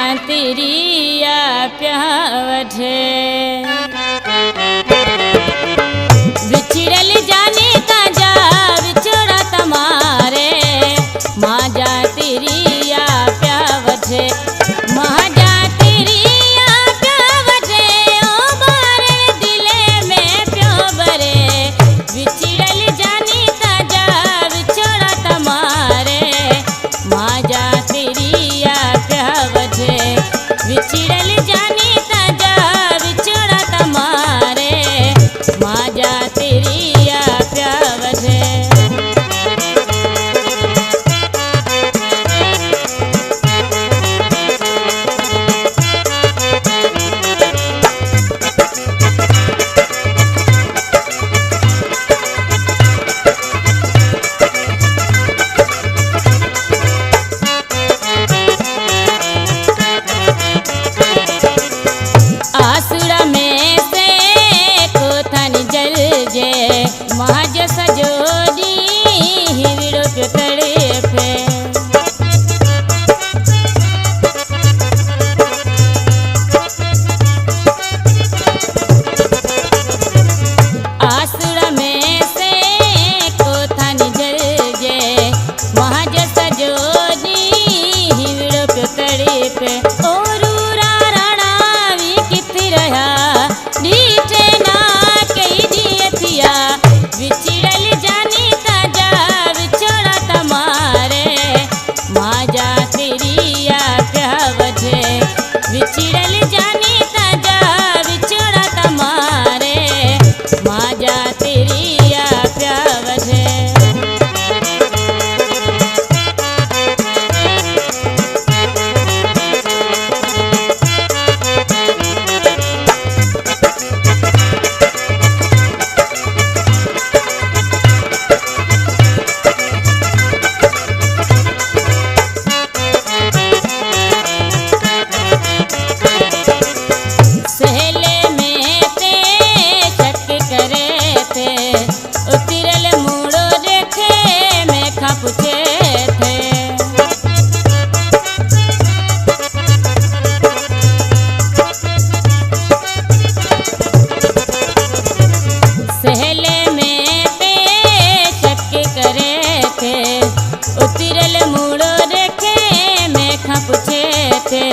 तिरिया प्यावठे बिछड़ल जाने का जा बिछड़ा तमारे माजा तिरिया प्यावठे माजा तिरिया प्यावठे ओ बारे दिले में प्योबरे बिछड़ल जाने का जा बिछड़ा तमारे माजा तिरिया प्यावठे बिछड़ल जाने का जा बिछड़ा तमारे माजा तिरिया प्यावठे आसुरा में से कोथन जल जे महाज सजोरी हिविड़ो पे तड़े पे आसुरा में से कोथन जल जे महाज सजोरी हिविड़ो पे तड़े पे बिछड़ल जाने का जा बिछड़ा तमारे माजा तिरिया प्यावठे बिछड़ल जाने का जा बिछड़ा तमारे माजा तिरिया प्यावठे पूछे थे सहले में पे शक करे थे उतिरल मुड़ो देखे में खा पूछे थे